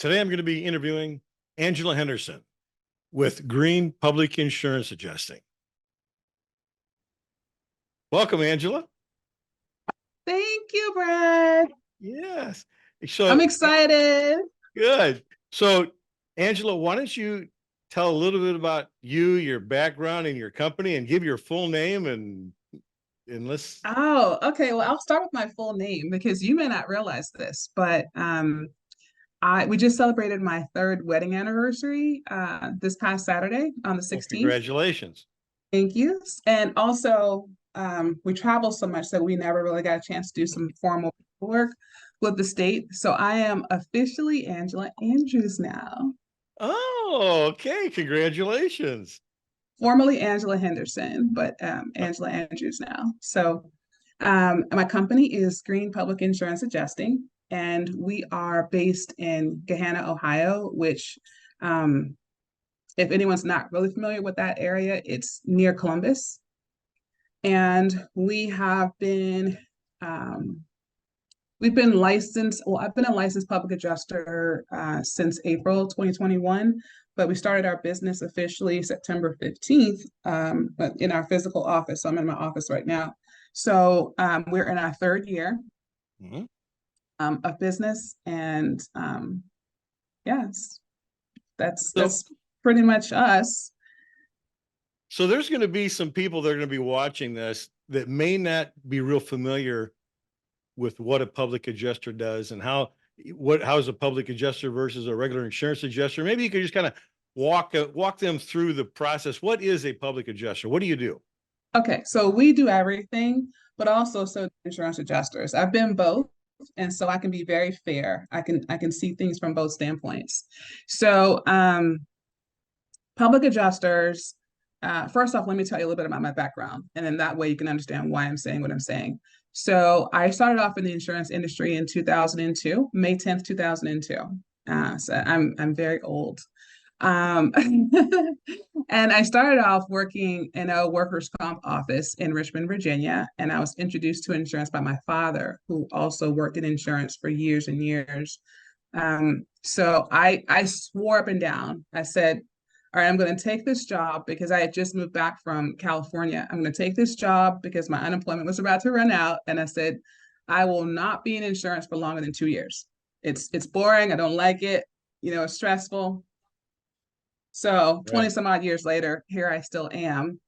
Today I'm going to be interviewing Angela Henderson with Green Public Insurance Adjusting. Welcome, Angela. Thank you, Brad. Yes. I'm So excited. good. So, Angela, why don't you tell a little bit about you, your background, and your company, and give your full name and let's. Oh, okay. Well, I'll start with my full name because you may not realize this, but we just celebrated my third wedding anniversary this past Saturday on the Oh, 16th. congratulations. Thank you. And also, we travel so much that we never really got a chance to do some formal work with the state. So I am officially Angela Andrews now. Oh, okay. Congratulations. Formerly Angela Henderson, but Angela Andrews now. So my company is Green Public Insurance Adjusting, and we are based in Gahanna, Ohio, which, if anyone's not really familiar with that area, it's near Columbus. And we've been licensed, well, I've been a licensed public adjuster since April 2021, but we started our business officially September 15th, but in our physical office. So I'm in my office right now. So we're in our third year of business, and yes, that's pretty much us. So there's going to be some people that are going to be watching this that may not be real familiar with what a public adjuster does and how's a public adjuster versus a regular insurance adjuster. Maybe you could just kind of walk them through the process. What is a public adjuster? What do you do? Okay, so we do everything, but also so insurance adjusters. I've been both, and so I can be very fair. I can see things from both standpoints. So public adjusters, first off, let me tell you a little bit about my background, and then that way you can understand why I'm saying what I'm saying. So I started off in the insurance industry in 2002, May 10th, 2002. So I'm very old. And I started off working in a workers' comp office in Richmond, Virginia, and I was introduced to insurance by my father, who also worked in insurance for years and years. So I swore up and down. I said, all right, I'm going to take this job because I had just moved back from California. I'm going to take this job because my unemployment was about to run out. And I said, I will not be in insurance for longer than 2 years. It's boring. I don't like it. It's stressful. So 20 some odd years later, here I still am.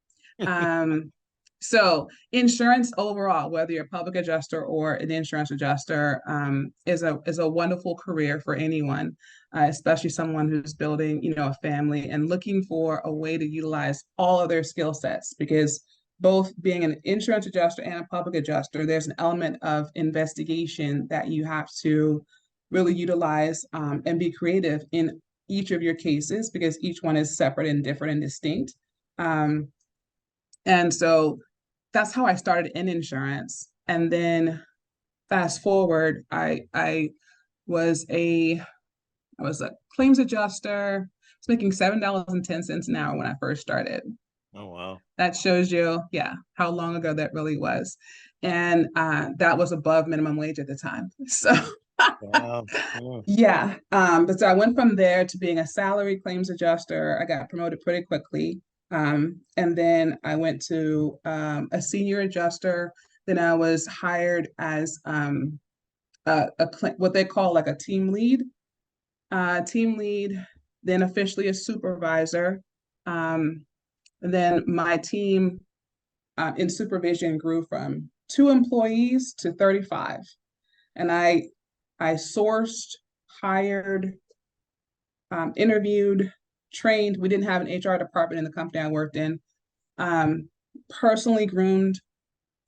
So insurance overall, whether you're a public adjuster or an insurance adjuster, is a wonderful career for anyone, especially someone who's building, a family and looking for a way to utilize all of their skill sets. Because both being an insurance adjuster and a public adjuster, there's an element of investigation that you have to really utilize and be creative in each of your cases, because each one is separate and different and distinct. And so that's how I started in insurance. And then fast forward, I was a claims adjuster. I was making $7.10 an hour when I first started. Oh, wow. That shows you, how long ago that really was. And that was above minimum wage at the time. So wow. But so I went from there to being a salary claims adjuster. I got promoted pretty quickly. And then I went to a senior adjuster. Then I was hired as what they call like a team lead, then officially a supervisor. And then my team in supervision grew from 2 employees to 35. And I sourced, hired, interviewed, trained. We didn't have an HR department in the company I worked in. Personally groomed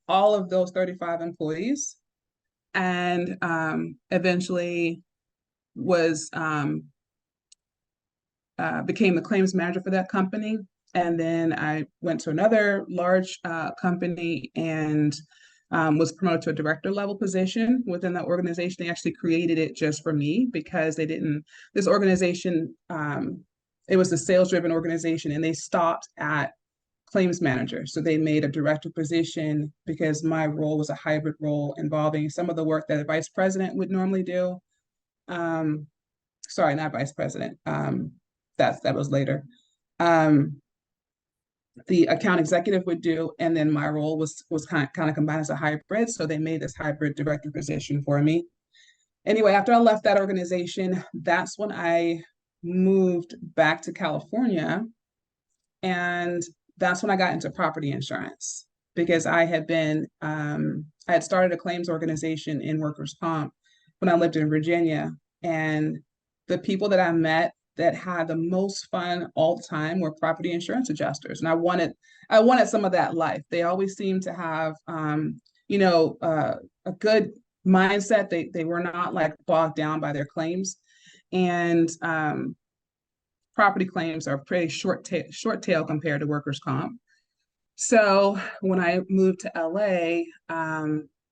all of those 35 employees, and eventually became the claims manager for that company. And then I went to another large company and was promoted to a director level position within that organization. They actually created it just for me because this organization, it was a sales driven organization, and they stopped at claims manager. So they made a director position because my role was a hybrid role involving some of the work that the vice president would normally do. sorry, not vice president. That was later. Um, the account executive would do, and then my role was kind of combined as a hybrid. So they made this hybrid director position for me. Anyway, after I left that organization, that's when I moved back to California, and that's when I got into property insurance because I had started a claims organization in workers' comp when I lived in Virginia, and the people that I met that had the most fun all the time were property insurance adjusters, and I wanted some of that life. They always seemed to have, a good mindset. They were not like bogged down by their claims, and property claims are pretty short tail compared to workers' comp. So when I moved to LA,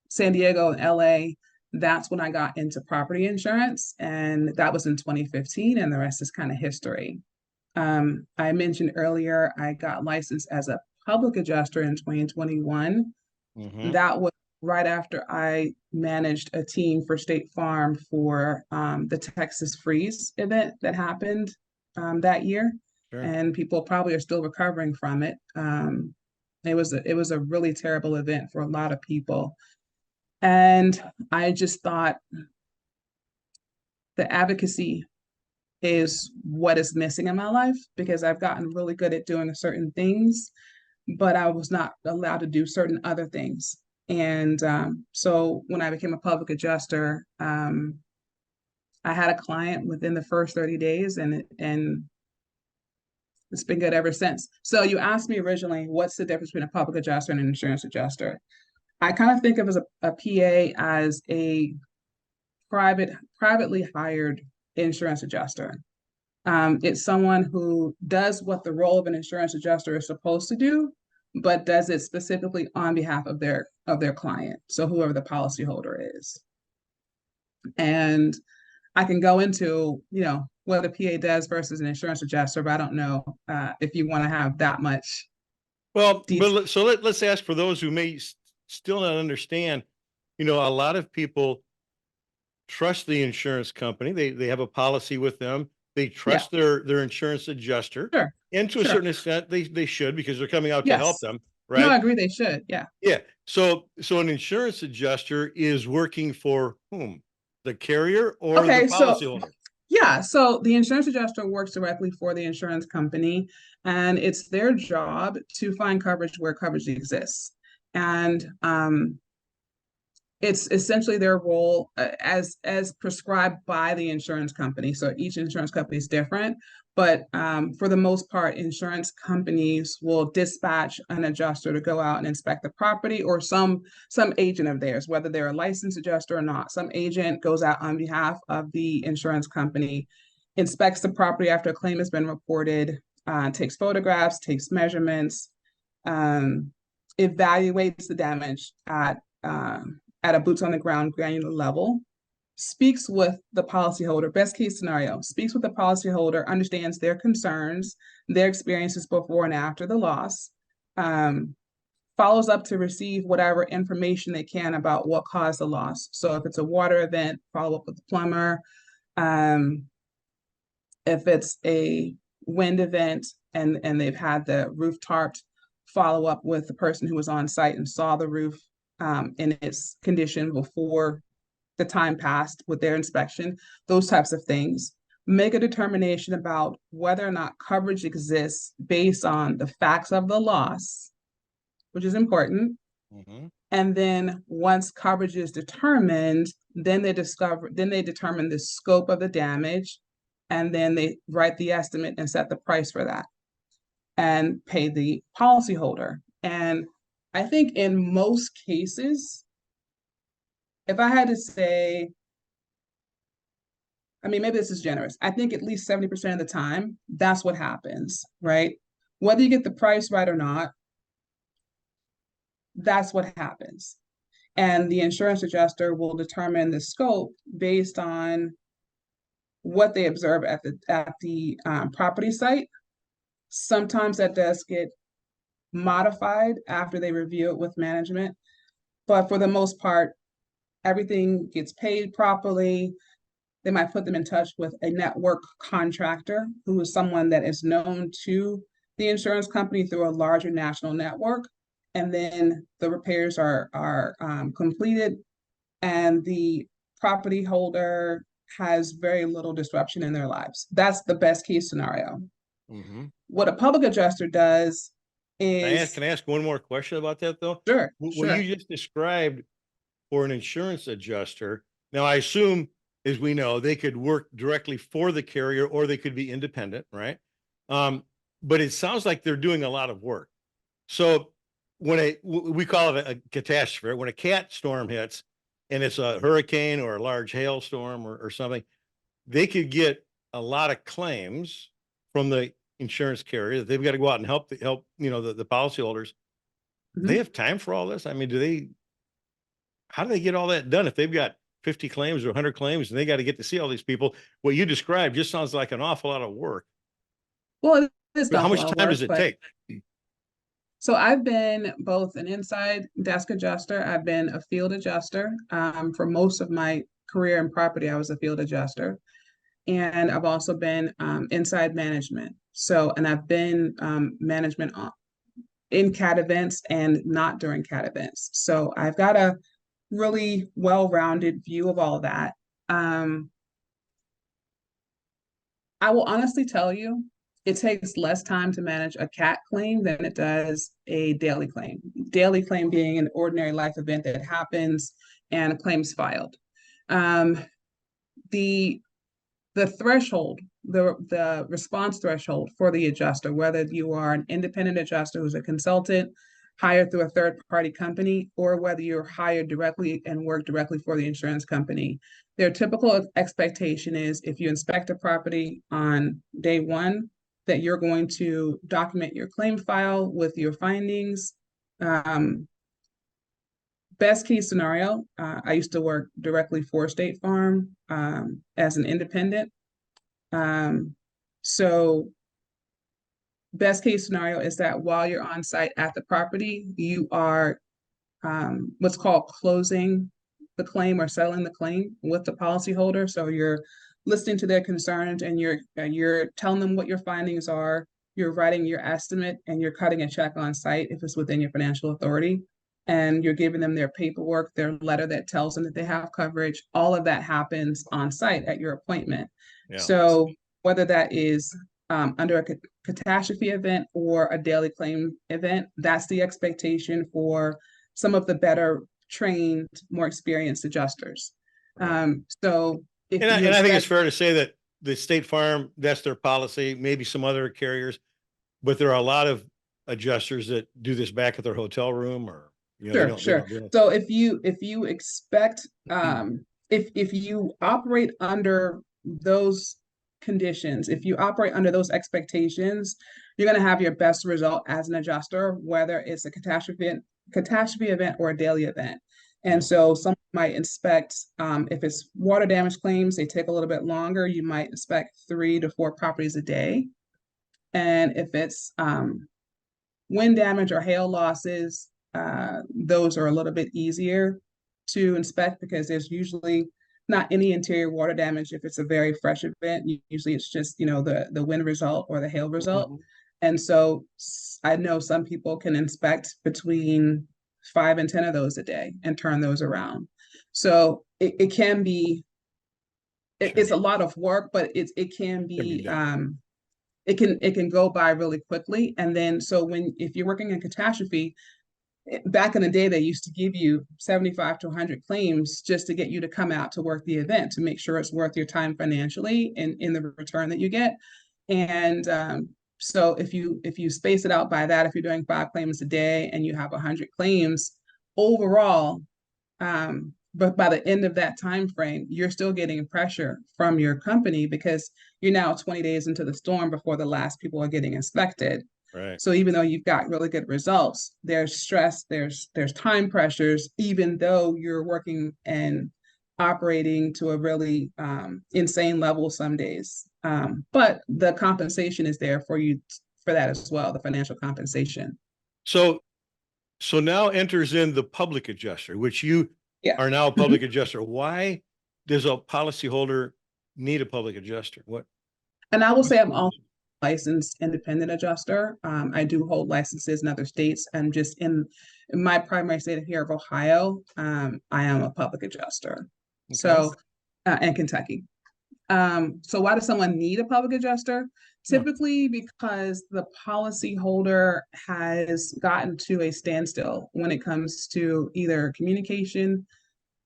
San Diego and LA, that's when I got into property insurance, and that was in 2015, and the rest is kind of history. I mentioned earlier I got licensed as a public adjuster in 2021. Mm-hmm. That was right after I managed a team for State Farm for the Texas Freeze event that happened that year, Sure. and people probably are still recovering from it. It was a really terrible event for a lot of people, and I just thought the advocacy is what is missing in my life because I've gotten really good at doing certain things, but I was not allowed to do certain other things. And so when I became a public adjuster, I had a client within the first 30 days, and it's been good ever since. So you asked me originally, what's the difference between a public adjuster and an insurance adjuster? I kind of think of as a PA as a privately hired insurance adjuster. It's someone who does what the role of an insurance adjuster is supposed to do, but does it specifically on behalf of their client. So whoever the policyholder is. And I can go into, what a PA does versus an insurance adjuster, but I don't know if you want to have that much. Well, but let's ask for those who may still not understand, a lot of people trust the insurance company. They have a policy with them. They trust their insurance adjuster. Sure. And to a certain extent, they should because they're coming out to help Yes. them, No, I right? agree they should. Yeah. Yeah. So an insurance adjuster is working for whom? The carrier or the Okay, so policyholder? yeah, so the insurance adjuster works directly for the insurance company, and it's their job to find coverage where coverage exists. And it's essentially their role as prescribed by the insurance company. So each insurance company is different, but for the most part, insurance companies will dispatch an adjuster to go out and inspect the property, or some agent of theirs, whether they're a licensed adjuster or not. Some agent goes out on behalf of the insurance company, inspects the property after a claim has been reported, takes photographs, takes measurements, evaluates the damage at a boots on the ground granular level, speaks with the policyholder, best case scenario, speaks with the policyholder, understands their concerns, their experiences before and after the loss, follows up to receive whatever information they can about what caused the loss. So if it's a water event, follow up with the plumber. If it's a wind event and they've had the roof tarped, follow up with the person who was on site and saw the roof in its condition before the time passed with their inspection, those types of things. Make a determination about whether or not coverage exists based on the facts of the loss, which is important. Mm-hmm. And then once coverage is determined, then they determine the scope of the damage, and then they write the estimate and set the price for that and pay the policyholder. And I think in most cases, if I had to say, I mean, maybe this is generous, I think at least 70% of the time, that's what happens, right? Whether you get the price right or not, that's what happens. And the insurance adjuster will determine the scope based on what they observe at the property site. Sometimes that does get modified after they review it with management, but for the most part, everything gets paid properly. They might put them in touch with a network contractor who is someone that is known to the insurance company through a larger national network. And then the repairs are completed, and the property holder has very little disruption in their lives. That's the best case scenario. Mhm. What a public adjuster does is, Can I ask one more question about that though? sure, What sure. you just described for an insurance adjuster, now I assume, as we know, they could work directly for the carrier or they could be independent, right? Um, but it sounds like they're doing a lot of work. So when we call it a catastrophe, when a cat storm hits and it's a hurricane or a large hailstorm or something, they could get a lot of claims from the insurance carrier that they've got to go out and help, the policyholders. They Mhm. have time for all this? I mean, how do they get all that done if they've got 50 claims or 100 claims and they got to get to see all these people? What you described just sounds like an awful lot of work. Well, it is But an how awful much lot of time work, does it but take? so I've been both an inside desk adjuster. I've been a field adjuster. For most of my career in property, I was a field adjuster. And I've also been inside management. So, and I've been management in CAT events and not during CAT events. So I've got a really well-rounded view of all that. I will honestly tell you, it takes less time to manage a CAT claim than it does a daily claim. Daily claim being an ordinary life event that happens and claims filed. Um, the the threshold, the response threshold for the adjuster, whether you are an independent adjuster who's a consultant hired through a third party company, or whether you're hired directly and work directly for the insurance company, their typical expectation is if you inspect a property on day one, that you're going to document your claim file with your findings. Best case scenario, I used to work directly for State Farm as an independent. So best case scenario is that while you're on site at the property, you are what's called closing the claim or settling the claim with the policyholder. So you're listening to their concerns and you're telling them what your findings are. You're writing your estimate and you're cutting a check on site if it's within your financial authority. And you're giving them their paperwork, their letter that tells them that they have coverage. All of that happens on site at your appointment. Yeah. So whether that is under a catastrophe event or a daily claim event, that's the expectation for some of the better trained, more experienced adjusters. Right. So if And you I think it's expect, fair to say that the State Farm, that's their policy, maybe some other carriers, but there are a lot of adjusters that do this back at their hotel room or, sure, they sure. don't do it. So if you expect, if you operate under those conditions, if you operate under those expectations, you're going to have your best result as an adjuster, whether it's a catastrophe event or a daily event. And Yeah. so some might inspect, if it's water damage claims, they take a little bit longer. You might inspect 3 to 4 properties a day. And if it's wind damage or hail losses, those are a little bit easier to inspect because there's usually not any interior water damage if it's a very fresh event. Usually it's just, the wind result or the hail result. Mhm. And so I know some people can inspect between 5 and 10 of those a day and turn those around. So it can be, it's a lot of work, but it can be done. it can go by really quickly. And then so if you're working in catastrophe, back in the day, they used to give you 75 to 100 claims just to get you to come out to work the event to make sure it's worth your time financially and in the return that you get. And so if you space it out by that, if you're doing 5 claims a day and you have 100 claims overall, but by the end of that time frame, you're still getting pressure from your company because you're now 20 days into the storm before the last people are getting inspected. Right. So even though you've got really good results, there's stress, there's time pressures, even though you're working and operating to a really insane level some days. But the compensation is there for you for that as well, the financial compensation. So now enters in the public adjuster, which you Yeah. are now a public adjuster. Why does a policyholder need a public adjuster? What? And I will say I'm also a licensed independent adjuster. I do hold licenses in other states. I'm just in my primary state here of Ohio. I am a public adjuster. Okay. So, and Kentucky. So why does someone need a public adjuster? Yeah. Typically because the policyholder has gotten to a standstill when it comes to either communication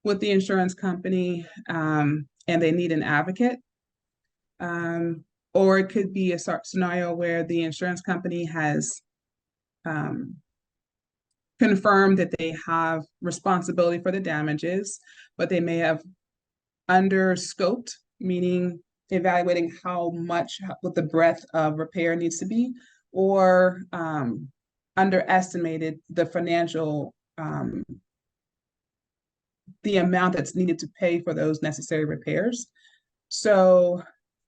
with the insurance company, and they need an advocate. Or it could be a scenario where the insurance company has confirmed that they have responsibility for the damages, but they may have underscoped, meaning evaluating how much, what the breadth of repair needs to be, or underestimated the financial, the amount that's needed to pay for those necessary repairs. So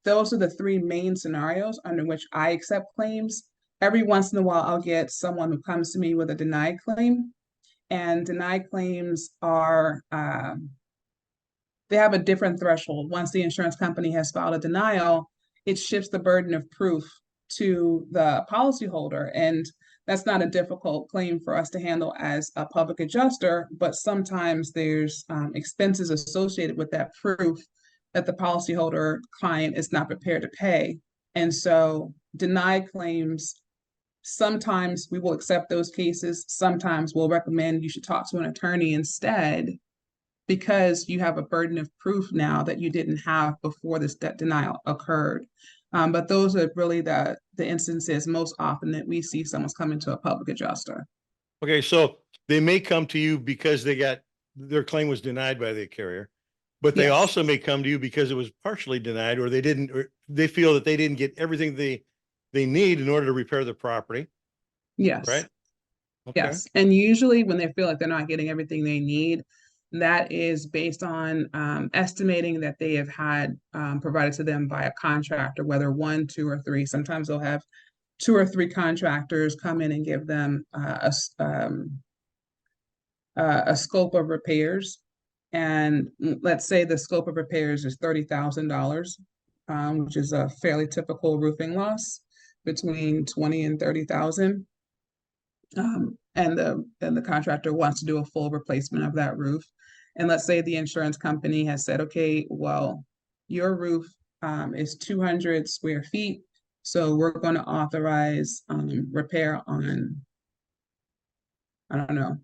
those are the three main scenarios under which I accept claims. Every once in a while, I'll get someone who comes to me with a denied claim, and denied claims are, they have a different threshold. Once the insurance company has filed a denial, it shifts the burden of proof to the policyholder. And that's not a difficult claim for us to handle as a public adjuster, but sometimes there's expenses associated with that proof that the policyholder client is not prepared to pay. And so denied claims, sometimes we will accept those cases. Sometimes we'll recommend you should talk to an attorney instead, because you have a burden of proof now that you didn't have before this debt denial occurred. But those are really the instances most often that we see someone's coming to a public adjuster. Okay, so they may come to you because their claim was denied by the carrier, but they Yes. also may come to you because it was partially denied, or they feel that they didn't get everything they need in order to repair the property, Yes. right? Okay. Yes. And usually when they feel like they're not getting everything they need, that is based on estimating that they have had provided to them by a contractor, whether one, two, or three. Sometimes they'll have 2 or 3 contractors come in and give them a scope of repairs. And let's say the scope of repairs is $30,000, which is a fairly typical roofing loss, between 20 and 30,000. And the contractor wants to do a full replacement of that roof. And let's say the insurance company has said, okay, well, your roof is 200 square feet, so we're going to authorize repair on, I don't know,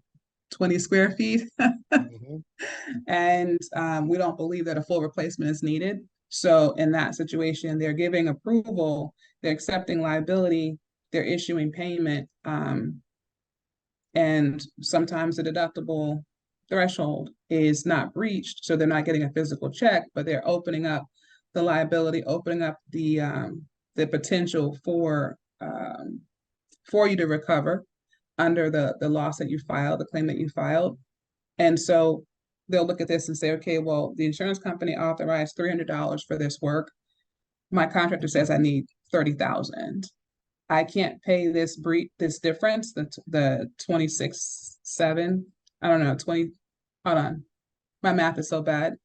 20 square feet. Mhm. And we don't believe that a full replacement is needed. So in that situation, they're giving approval, they're accepting liability, they're issuing payment, and sometimes the deductible threshold is not breached, so they're not getting a physical check, but they're opening up the liability, opening up the potential for you to recover under the loss that you filed, the claim that you filed. And so they'll look at this and say, okay, well, the insurance company authorized $300 for this work. My contractor says I need 30,000. I can't pay this difference, the 26.7. I don't know, 20. Hold on, my math is so bad.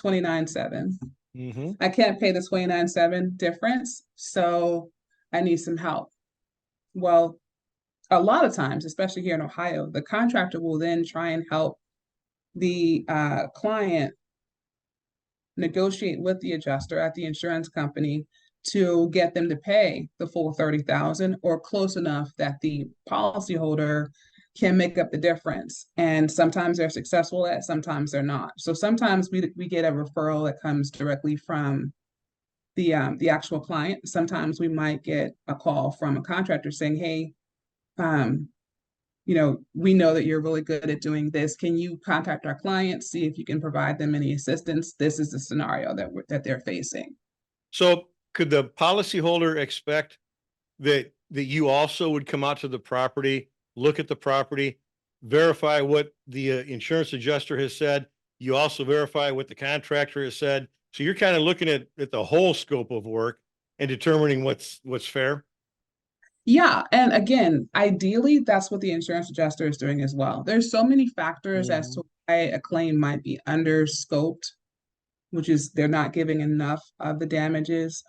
29.7. Mm-hmm. I can't pay the 29.7 difference, so I need some help. Well, a lot of times, especially here in Ohio, the contractor will then try and help the client negotiate with the adjuster at the insurance company to get them to pay the full 30,000, or close enough that the policyholder can make up the difference. And sometimes they're successful at, sometimes they're not. So sometimes we get a referral that comes directly from the actual client. Sometimes we might get a call from a contractor saying, hey, we know that you're really good at doing this. Can you contact our clients, see if you can provide them any assistance? This is the scenario that they're facing. So could the policyholder expect that you also would come out to the property, look at the property, verify what the insurance adjuster has said? You also verify what the contractor has said. So you're kind of looking at the whole scope of work and determining what's fair. Yeah, and again, ideally, that's what the insurance adjuster is doing as well. There's so many factors as to why a claim might be under scoped which is they're not giving enough of the damages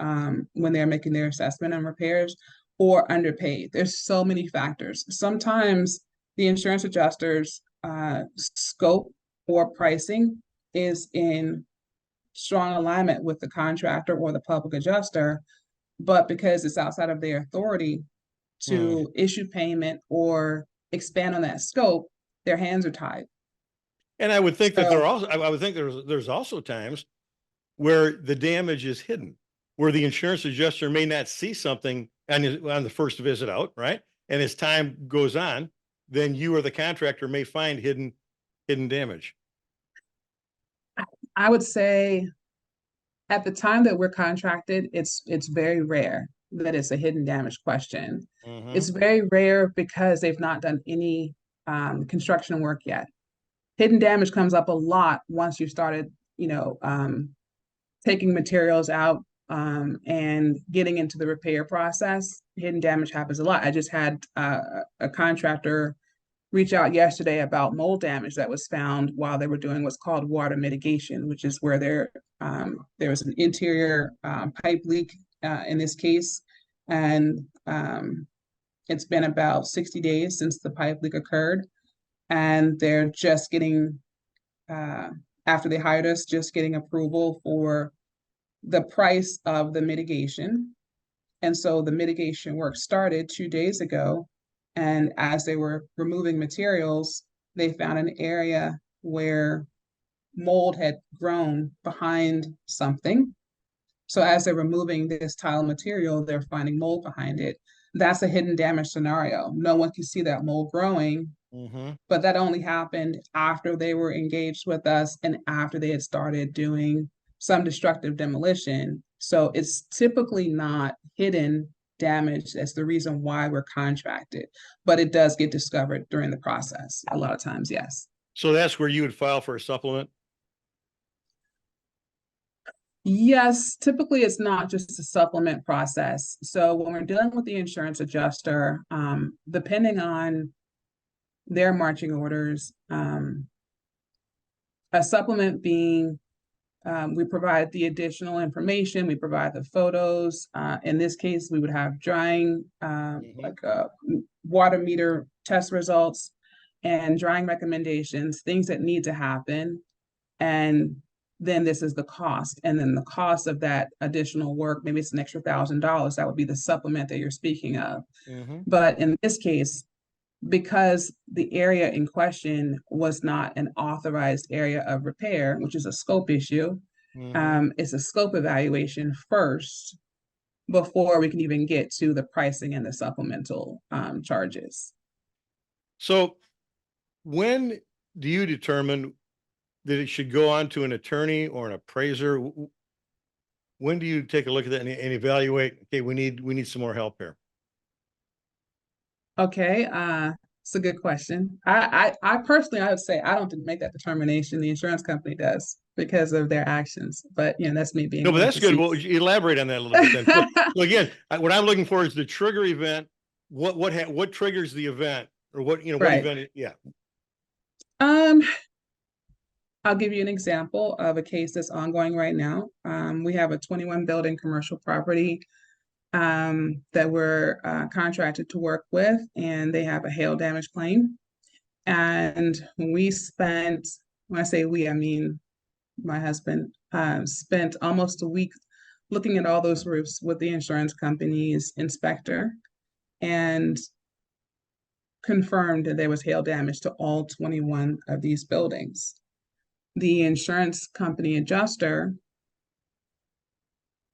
when they're making their assessment and repairs, or underpaid. There's so many factors. Sometimes the insurance adjuster's scope or pricing is in strong alignment with the contractor or the public adjuster, but because it's outside of their authority to issue payment or expand on that scope, their hands are tied. And I would think that So I would think there's also times where the damage is hidden, where the insurance adjuster may not see something on the first visit out, right? And as time goes on, then you or the contractor may find hidden damage. I would say at the time that we're contracted, it's very rare that it's a hidden damage question. It's very rare because they've not done any construction work yet. Hidden damage comes up a lot once you started, taking materials out and getting into the repair process. Hidden damage happens a lot. I just had a contractor reach out yesterday about mold damage that was found while they were doing what's called water mitigation, which is where there was an interior pipe leak in this case, and it's been about 60 days since the pipe leak occurred, and they're just getting after they hired us, just getting approval for the price of the mitigation. And so the mitigation work started 2 days ago. And as they were removing materials, they found an area where mold had grown behind something. So as they're removing this tile material, they're finding mold behind it. That's a hidden damage scenario. No one can see that mold growing, but that only happened after they were engaged with us and after they had started doing some destructive demolition. So it's typically not hidden damage. That's the reason why we're contracted, but it does get discovered during the process. A lot of times, yes. So that's where you would file for a supplement? Yes, typically it's not just a supplement process. So when we're dealing with the insurance adjuster, depending on their marching orders, a supplement being we provide the additional information, we provide the photos. In this case, we would have drying, water meter test results and drying recommendations, things that need to happen. And then this is the cost. And then the cost of that additional work, maybe it's an extra $1,000. That would be the supplement that you're speaking of. But in this case, because the area in question was not an authorized area of repair, which is a scope issue, it's a scope evaluation first before we can even get to the pricing and the supplemental charges. So when do you determine that it should go on to an attorney or an appraiser? When do you take a look at that and evaluate, okay, we need some more help here? Okay, it's a good question. I personally, I would say I don't make that determination. The insurance company does because of their actions. But that's me being. No, but that's good. Well, elaborate on that a little bit then. So again, what I'm looking for is the trigger event. What triggers the event, or what what event? Yeah. I'll give you an example of a case that's ongoing right now. We have a 21 building commercial property that we're contracted to work with, and they have a hail damage claim. And we spent, when I say we, I mean my husband, spent almost a week looking at all those roofs with the insurance company's inspector and confirmed that there was hail damage to all 21 of these buildings. The insurance company adjuster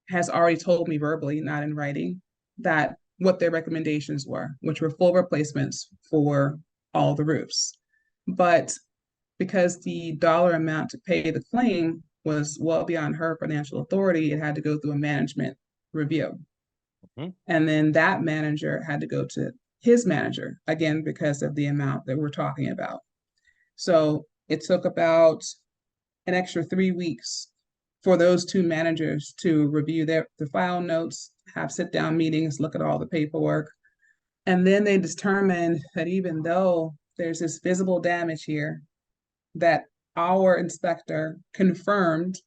has already told me verbally, not in writing, that what their recommendations were, which were full replacements for all the roofs. But because the dollar amount to pay the claim was well beyond her financial authority, it had to go through a management review. And then that manager had to go to his manager, again, because of the amount that we're talking about. So it took about an extra 3 weeks for those two managers to review the file notes, have sit-down meetings, look at all the paperwork. And then they determined that even though there's this visible damage here, that our inspector confirmed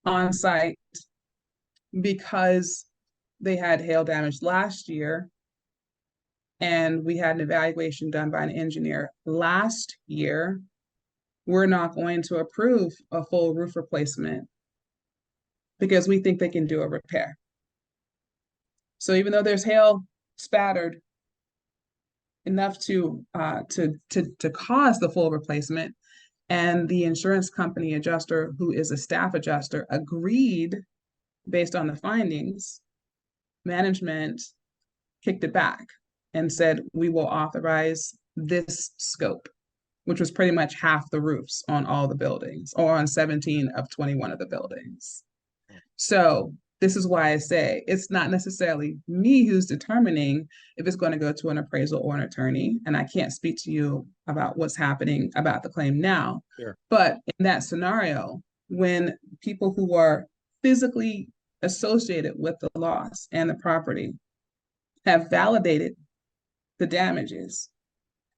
on site because they had hail damage last year. And we had an evaluation done by an engineer last year. We're not going to approve a full roof replacement because we think they can do a repair. So even though there's hail spattered enough to cause the full replacement, and the insurance company adjuster, who is a staff adjuster, agreed based on the findings, management kicked it back and said, we will authorize this scope, which was pretty much half the roofs on all the buildings, or on 17 of 21 of the buildings. So this is why I say it's not necessarily me who's determining if it's going to go to an appraisal or an attorney. And I can't speak to you about what's happening about the claim now. Sure. But in that scenario, when people who are physically associated with the loss and the property have validated the damages,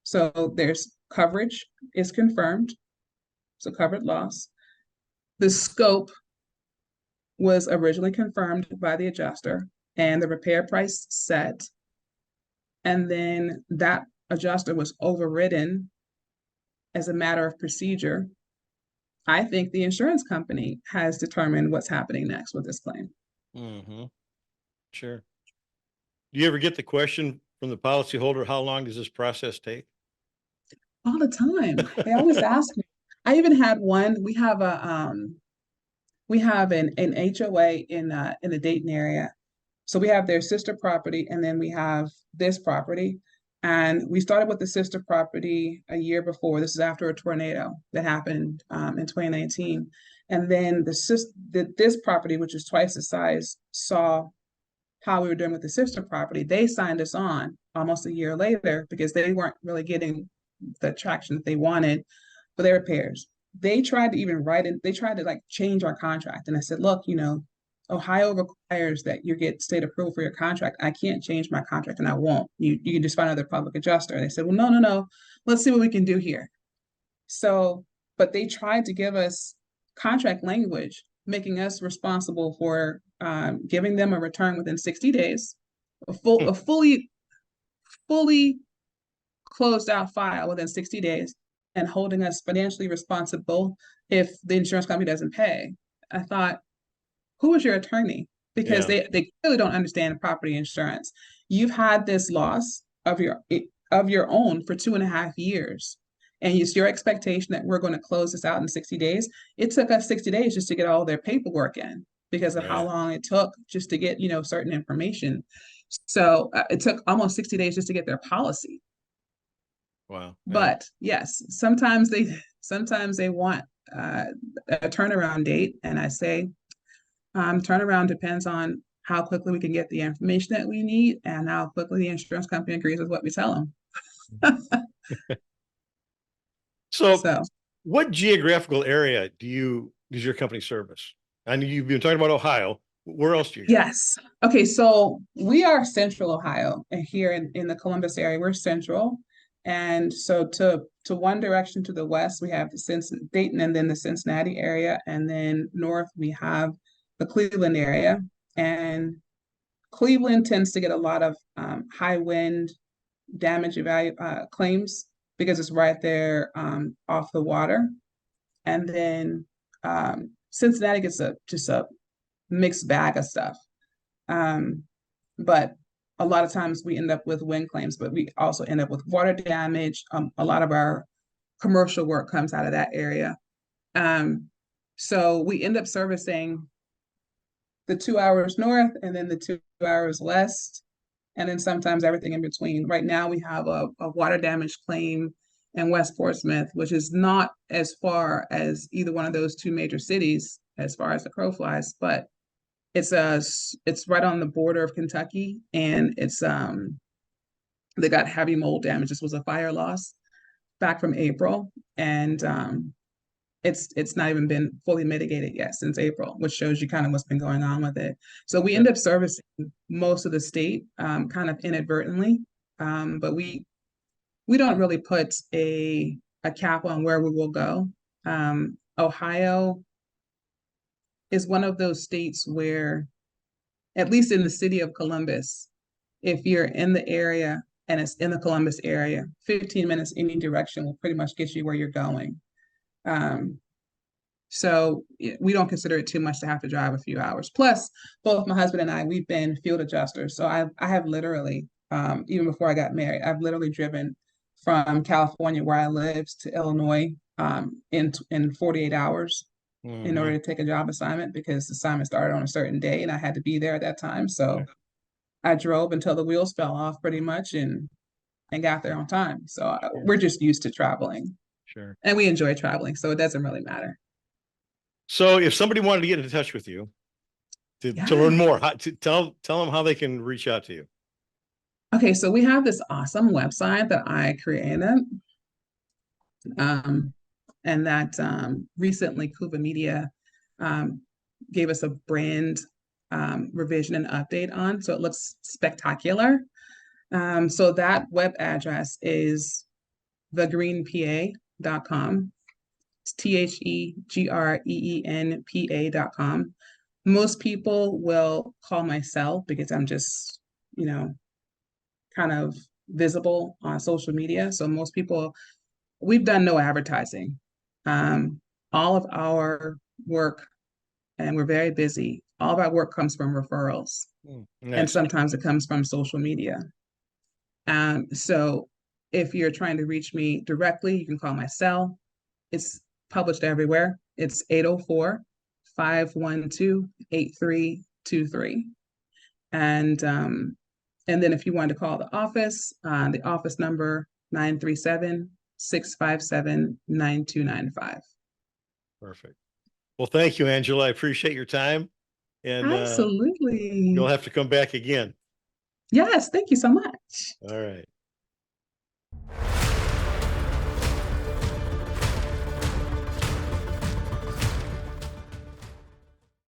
so there's coverage is confirmed, so covered loss. The scope was originally confirmed by the adjuster and the repair price set. And then that adjuster was overridden as a matter of procedure. I think the insurance company has determined what's happening next with this claim. Mm-hmm. Sure. Do you ever get the question from the policyholder, how long does this process take? All the time. They always ask me. I even had one, we have an HOA in the Dayton area. So we have their sister property, and then we have this property. And we started with the sister property a year before. This is after a tornado that happened in 2019. And then this property, which is twice the size, saw how we were doing with the sister property. They signed us on almost a year later because they weren't really getting the traction that they wanted for their repairs. They tried to even write it, they tried to like change our contract. And I said, look, Ohio requires that you get state approval for your contract. I can't change my contract, and I won't. You can just find another public adjuster. And they said, well, no. Let's see what we can do here. So, but they tried to give us contract language, making us responsible for giving them a return within 60 days, a fully closed out file within 60 days, and holding us financially responsible if the insurance company doesn't pay. I thought, who is your attorney? Because they clearly don't understand property insurance. You've had this loss of your own for 2.5 years. And it's your expectation that we're going to close this out in 60 days. It took us 60 days just to get all their paperwork in because of how long it took just to get, certain information. So it took almost 60 days just to get their policy. Wow. But yes, sometimes they want a turnaround date. And I say, turnaround depends on how quickly we can get the information that we need and how quickly the insurance company agrees with what we tell them. So what geographical area does your company service? I know you've been talking about Ohio. Where else do you go? Yes. Okay. So we are central Ohio, and here in the Columbus area, we're central. And so to one direction to the west, we have the Dayton and then the Cincinnati area. And then north, we have the Cleveland area. And Cleveland tends to get a lot of high wind damage claims because it's right there off the water. And then Cincinnati gets just a mixed bag of stuff. But a lot of times we end up with wind claims, but we also end up with water damage. A lot of our commercial work comes out of that area. So we end up servicing the 2 hours north and then the 2 hours west, and then sometimes everything in between. Right now we have a water damage claim in West Portsmouth, which is not as far as either one of those two major cities as far as the crow flies, but it's right on the border of Kentucky, and they got heavy mold damage. This was a fire loss back from April, and it's not even been fully mitigated yet since April, which shows you kind of what's been going on with it. So we end up servicing most of the state kind of inadvertently, but we don't really put a cap on where we will go. Ohio is one of those states where, at least in the city of Columbus, if you're in the area and it's in the Columbus area, 15 minutes any direction will pretty much get you where you're going. So we don't consider it too much to have to drive a few hours. Plus, both my husband and I, we've been field adjusters. So I have literally, even before I got married, I've literally driven from California, where I lived, to Illinois in 48 hours in order to take a job assignment, because the assignment started on a certain day and I had to be there at that time. So I drove until the wheels fell off pretty much, and got there on time. So we're just used to traveling. Sure. And we enjoy traveling, so it doesn't really matter. So if somebody wanted to get in touch with you to learn more, tell them how they can reach out to you. Okay, so we have this awesome website that I created. And that recently Kuva Media gave us a brand revision and update on. So it looks spectacular. So that web address is thegreenpa.com. It's TheGreenPA.com. Most people will call my cell because I'm just, kind of visible on social media. So most people, we've done no advertising. All of our work, and we're very busy, all of our work comes from referrals. Nice. And sometimes it comes from social media. So if you're trying to reach me directly, you can call my cell. It's published everywhere. It's 804-512-8323. And then if you want to call the office number 937-657-9295. Perfect. Well, thank you, Angela. I appreciate your time. And absolutely. You'll have to come back again. Yes, thank you so much. All right.